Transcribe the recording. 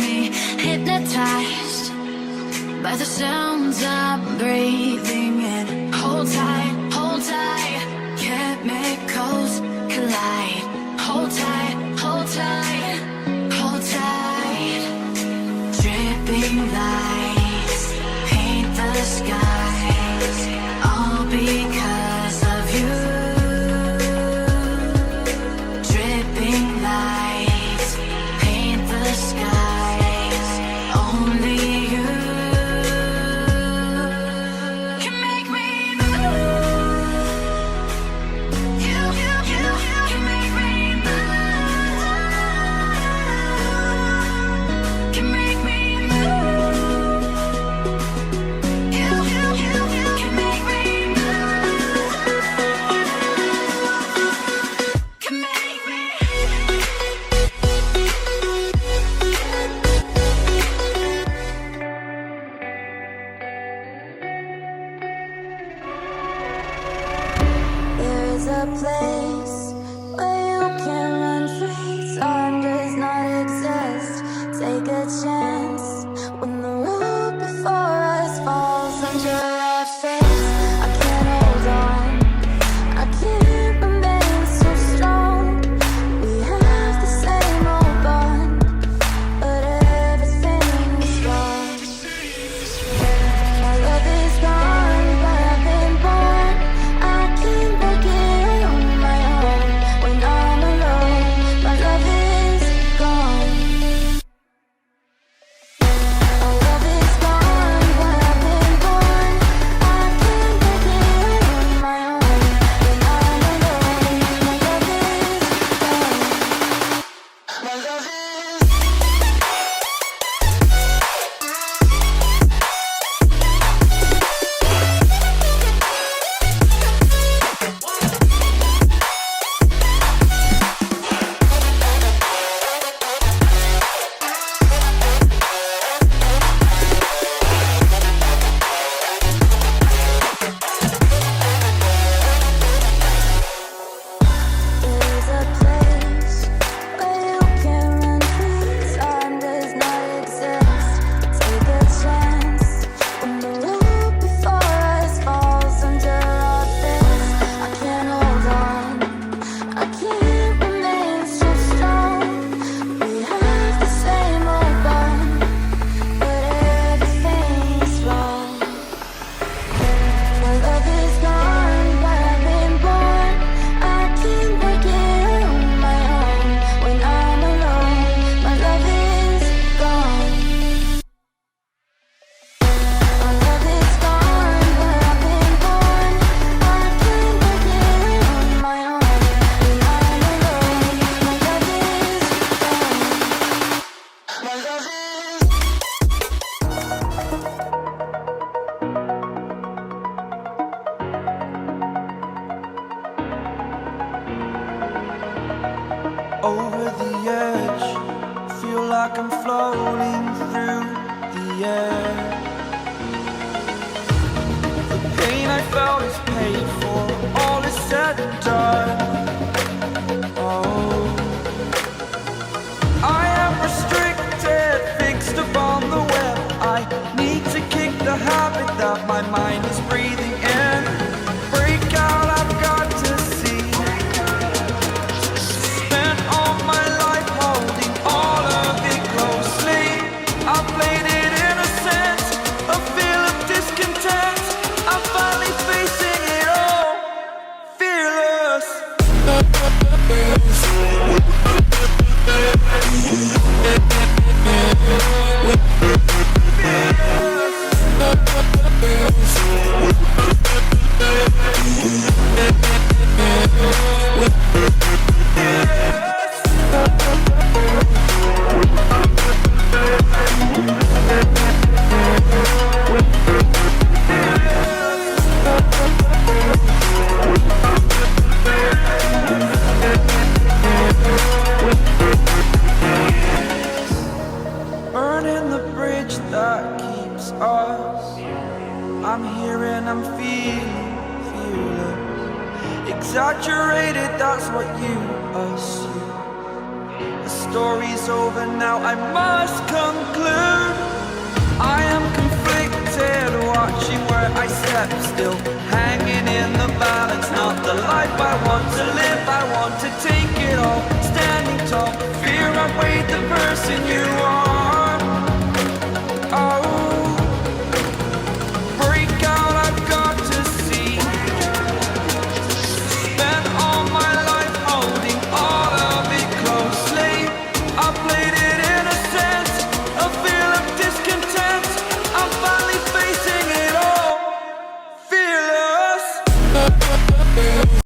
me hypnotized by the sounds I'm breathing in. Hold tight, chemicals collide. Hold tight, hold tight, hold tight. Dripping lights paint the skies, all because of you. Dripping lights paint the skies, only you can make me move. You can make me move. Can make me move. You can make me move. Can make me. There is a place where you can run free. Time does not exist. Take a chance when the road before us falls under our face. I can't hold on. I can't remain so strong. We have the same old bond, but everything's wrong. My love is gone, but I've been born. I can't break it on my own. When I'm alone, my love is gone. My love is gone, but I've been born. I can't break it on my own. When I'm alone, my love is gone. My love is. There is a place where you can run free. Time does not exist. Take a chance when the road before us falls under our face. I can't hold on. I can't remain so strong. We have the same old bond, but everything's wrong. My love is gone, but I've been born. I can't break it on my own. When I'm alone, my love is gone. My love is gone, but I've been born. I can't break it on my own. When I'm alone, my love is gone. My love is. Over the edge, feel like I'm floating through the air. The pain I felt is paid for, all is said and done. Oh, I am restricted, fixed upon the web. I need to kick the habit that my mind is breathing in. Break out, I've got to see. Spent all my life holding all of it closely. I played it innocent, a feel of discontent. I'm finally facing it all, fearless. Burning the bridge that keeps us. I'm here and I'm feeling fearless. Exaggerated, that's what you assume. story's over now, I must conclude. I am conflicted, watching where I step still, hanging in the balance. Not the life I want to live, I want to take it all, standing tall. Fear I weighed the person you